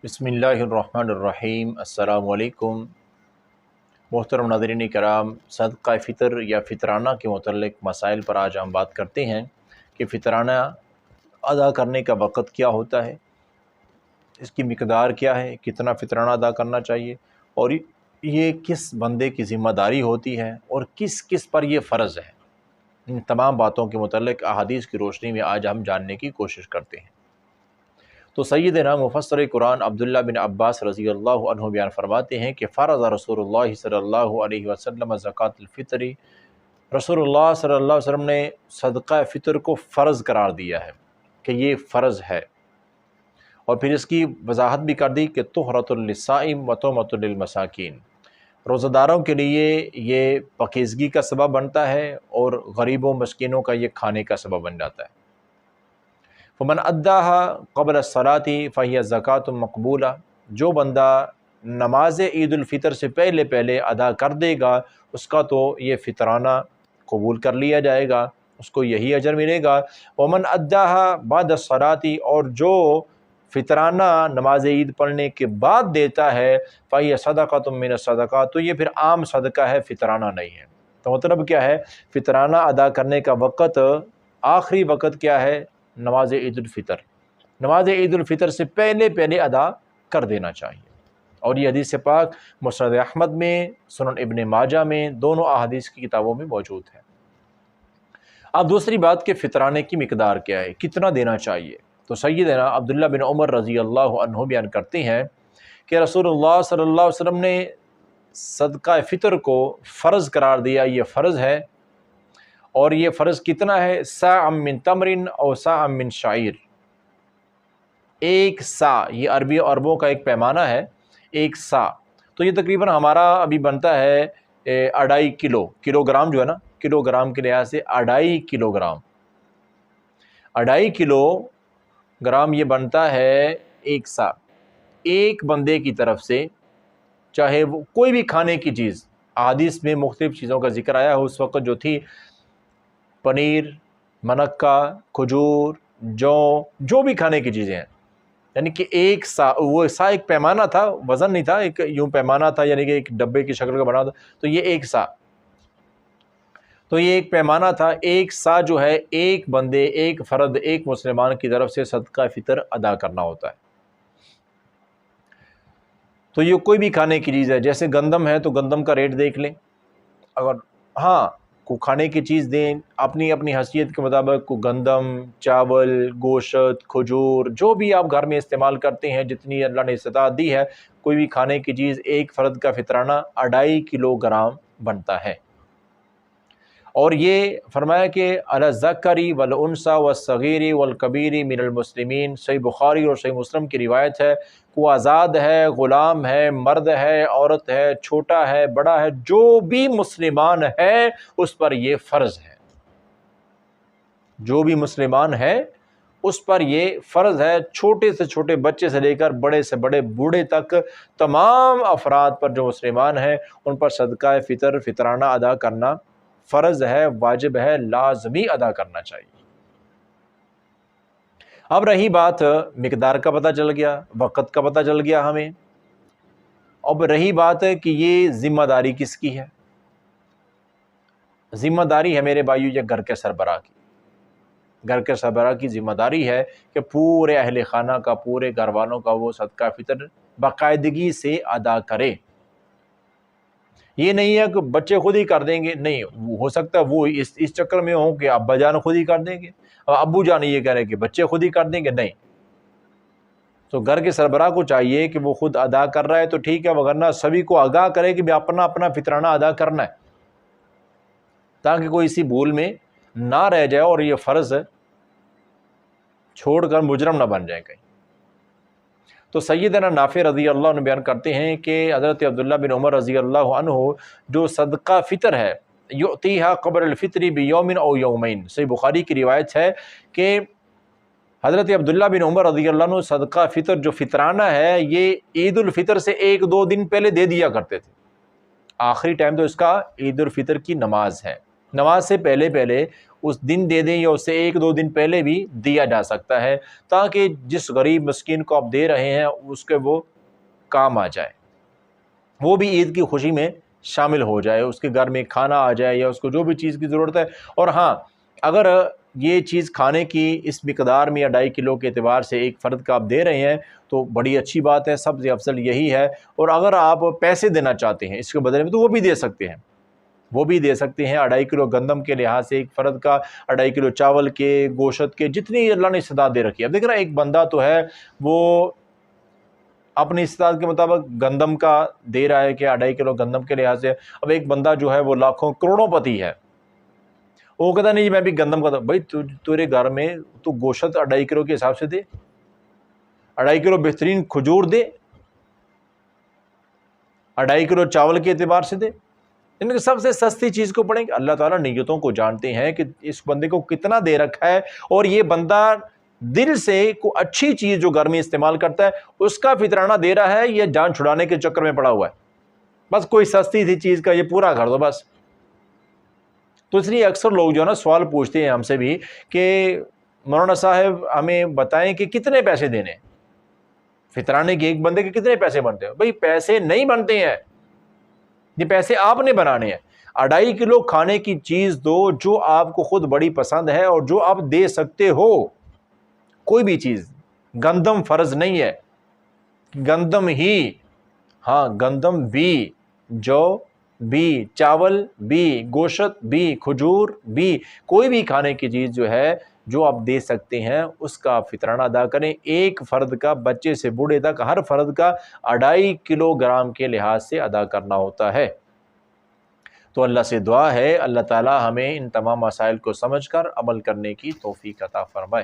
بسم اللہ الرحمن الرحیم۔ السلام علیکم محترم ناظرین کرام، صدقہ فطر یا فطرانہ کے متعلق مسائل پر آج ہم بات کرتے ہیں کہ فطرانہ ادا کرنے کا وقت کیا ہوتا ہے، اس کی مقدار کیا ہے، کتنا فطرانہ ادا کرنا چاہیے، اور یہ کس بندے کی ذمہ داری ہوتی ہے اور کس کس پر یہ فرض ہے۔ ان تمام باتوں کے متعلق احادیث کی روشنی میں آج ہم جاننے کی کوشش کرتے ہیں۔ تو سیدنا مفسر قرآن عبداللہ بن عباس رضی اللہ عنہ بیان فرماتے ہیں کہ فرض رسول اللہ صلی اللہ علیہ وسلم زکوٰۃ الفطر، رسول اللہ صلی اللہ علیہ وسلم نے صدقہ فطر کو فرض قرار دیا ہے کہ یہ فرض ہے، اور پھر اس کی وضاحت بھی کر دی کہ طہرۃ للصائم و طعمۃ للمساکین، روزہ داروں کے لیے یہ پاکیزگی کا سبب بنتا ہے اور غریبوں مسکینوں کا یہ کھانے کا سبب بن جاتا ہے۔ فمن اداها قبل الصلاۃ فہی زکوٰۃ مقبولہ، جو بندہ نماز عید الفطر سے پہلے ادا کر دے گا اس کا تو یہ فطرانہ قبول کر لیا جائے گا، اس کو یہی اجر ملے گا۔ ومن اداها بعد الصلاۃ، اور جو فطرانہ نماز عید پڑھنے کے بعد دیتا ہے فہی صدقۃ من الصدقات، تو یہ پھر عام صدقہ ہے، فطرانہ نہیں ہے۔ تو مطلب کیا ہے، فطرانہ ادا کرنے کا وقت، آخری وقت کیا ہے، نماز عید الفطر، نماز عید الفطر سے پہلے ادا کر دینا چاہیے۔ اور یہ حدیث پاک مسند احمد میں، سنن ابن ماجہ میں، دونوں احادیث کی کتابوں میں موجود ہے۔ اب دوسری بات کہ فطرانے کی مقدار کیا ہے، کتنا دینا چاہیے۔ تو سیدنا عبداللہ بن عمر رضی اللہ عنہ بیان کرتے ہیں کہ رسول اللہ صلی اللہ علیہ وسلم نے صدقہ فطر کو فرض قرار دیا، یہ فرض ہے، اور یہ فرض کتنا ہے، صاع من تمر او صاع من شعیر، ایک سا، یہ عربی عربوں کا ایک پیمانہ ہے، ایک سا، تو یہ تقریباً ہمارا ابھی بنتا ہے 2.5 کلو، کلو گرام جو ہے نا، کلو گرام کے لحاظ سے 2.5 کلو گرام، 2.5 کلو گرام یہ بنتا ہے ایک سا، ایک بندے کی طرف سے، چاہے وہ کوئی بھی کھانے کی چیز، احادیث میں مختلف چیزوں کا ذکر آیا ہے، اس وقت جو تھی پنیر، منقہ، کھجور، جو بھی کھانے کی چیزیں ہیں، یعنی کہ ایک سا، وہ سا ایک پیمانہ تھا، وزن نہیں تھا، ایک یوں پیمانہ تھا، یعنی کہ ایک ڈبے کی شکل کا بنا تھا، تو یہ ایک سا، تو یہ ایک پیمانہ تھا، ایک سا جو ہے ایک بندے، ایک فرد، ایک مسلمان کی طرف سے صدقہ فطر ادا کرنا ہوتا ہے۔ تو یہ کوئی بھی کھانے کی چیز ہے، جیسے گندم ہے تو گندم کا ریٹ دیکھ لیں، اگر ہاں کو کھانے کی چیز دیں اپنی حیثیت کے مطابق، کو گندم، چاول، گوشت، کھجور، جو بھی آپ گھر میں استعمال کرتے ہیں، جتنی اللہ نے استطاعت دی ہے، کوئی بھی کھانے کی چیز، ایک فرد کا فطرانہ 2.5 کلو گرام بنتا ہے۔ اور یہ فرمایا کہ علی الذکر والانثی والصغیر والکبیر من المسلمین، صحیح بخاری اور صحیح مسلم کی روایت ہے، وہ آزاد ہے، غلام ہے، مرد ہے، عورت ہے، چھوٹا ہے، بڑا ہے، جو بھی مسلمان ہے اس پر یہ فرض ہے، جو بھی مسلمان ہے اس پر یہ فرض ہے، چھوٹے سے چھوٹے بچے سے لے کر بڑے سے بڑے بوڑھے تک، تمام افراد پر جو مسلمان ہیں ان پر صدقہ فطر، فطرانہ ادا کرنا فرض ہے، واجب ہے، لازمی ادا کرنا چاہیے۔ اب رہی بات مقدار کا پتہ چل گیا، وقت کا پتہ چل گیا ہمیں، اب رہی بات ہے کہ یہ ذمہ داری کس کی ہے۔ ذمہ داری ہے میرے بھائیو یہ گھر کے سربراہ کی، گھر کے سربراہ کی ذمہ داری ہے کہ پورے اہل خانہ کا، پورے گھر والوں کا وہ صدقہ فطر باقاعدگی سے ادا کرے۔ یہ نہیں ہے کہ بچے خود ہی کر دیں گے، نہیں، ہو سکتا ہے وہ اس چکر میں ہوں کہ ابا جان خود ہی کر دیں گے، ابو جان یہ کہہ رہے کہ بچے خود ہی کر دیں گے، نہیں، تو گھر کے سربراہ کو چاہیے کہ وہ خود ادا کر رہا ہے تو ٹھیک ہے، وگرنہ سبھی کو آگاہ کرے کہ اپنا فطرانہ ادا کرنا ہے، تاکہ کوئی اسی بھول میں نہ رہ جائے اور یہ فرض چھوڑ کر مجرم نہ بن جائے کہیں۔ تو سیدنا نافع رضی اللہ عنہ بیان کرتے ہیں کہ حضرت عبداللہ بن عمر رضی اللہ عنہ جو صدقہ فطر ہے، یعطیہا قبل الفطر بیوم او یومین، صحیح بخاری کی روایت ہے کہ حضرت عبداللہ بن عمر رضی اللہ عنہ صدقہ فطر جو فطرانہ ہے یہ عید الفطر سے 1-2 دن پہلے دے دیا کرتے تھے، آخری ٹائم تو اس کا عید الفطر کی نماز ہے، نماز سے پہلے اس دن دے دیں یا اس سے 1-2 دن پہلے بھی دیا جا سکتا ہے، تاکہ جس غریب مسکین کو آپ دے رہے ہیں اس کے وہ کام آ جائے، وہ بھی عید کی خوشی میں شامل ہو جائے، اس کے گھر میں کھانا آ جائے یا اس کو جو بھی چیز کی ضرورت ہے۔ اور ہاں، اگر یہ چیز کھانے کی اس مقدار میں یا 2.5 کلو کے اعتبار سے ایک فرد کا آپ دے رہے ہیں تو بڑی اچھی بات ہے، سب سے افضل یہی ہے۔ اور اگر آپ پیسے دینا چاہتے ہیں اس کے بدلے میں تو وہ بھی دے سکتے ہیں، وہ بھی دے سکتے ہیں۔ 2.5 کلو گندم کے لحاظ سے ایک فرد کا، 2.5 کلو چاول کے، گوشت کے، جتنی اللہ نے استطاعت دے رکھی ہے۔ اب دیکھ رہا ایک بندہ تو ہے وہ اپنی استطاعت کے مطابق گندم کا دے رہا ہے کہ 2.5 کلو گندم کے لحاظ سے، اب ایک بندہ جو ہے وہ لاکھوں کروڑوں پتی ہے، وہ کہتا نہیں میں بھی گندم کا دوں۔ بھائی تیرے گھر میں تو گوشت 2.5 کلو کے حساب سے دے، 2.5 کلو بہترین کھجور دے، 2.5 کلو چاول کے اعتبار سے دے، ان کے سب سے سستی چیز کو پڑھیں گے۔ اللہ تعالیٰ نیتوں کو جانتے ہیں کہ اس بندے کو کتنا دے رکھا ہے، اور یہ بندہ دل سے کوئی اچھی چیز جو گھر میں استعمال کرتا ہے اس کا فطرانہ دے رہا ہے، یہ جان چھڑانے کے چکر میں پڑا ہوا ہے، بس کوئی سستی سی چیز کا یہ پورا کر دو بس۔ تو اس لیے اکثر لوگ جو ہے نا سوال پوچھتے ہیں ہم سے بھی کہ مولانا صاحب ہمیں بتائیں کہ کتنے پیسے دینے، فطرانے کے ایک بندے کے کتنے پیسے بنتے ہیں؟ بھائی پیسے نہیں بنتے ہیں، یہ پیسے آپ نے بنانے ہیں۔ 2.5 کلو کھانے کی چیز دو جو آپ کو خود بڑی پسند ہے اور جو آپ دے سکتے ہو، کوئی بھی چیز۔ گندم فرض نہیں ہے، گندم ہی، ہاں گندم بھی، جو بھی، چاول بھی، گوشت بھی، کھجور بھی، کوئی بھی کھانے کی چیز جو ہے جو آپ دے سکتے ہیں اس کا فطرانہ ادا کریں۔ ایک فرد کا، بچے سے بوڑھے تک ہر فرد کا 2.5 کلو گرام کے لحاظ سے ادا کرنا ہوتا ہے۔ تو اللہ سے دعا ہے اللہ تعالی ہمیں ان تمام مسائل کو سمجھ کر عمل کرنے کی توفیق عطا فرمائے۔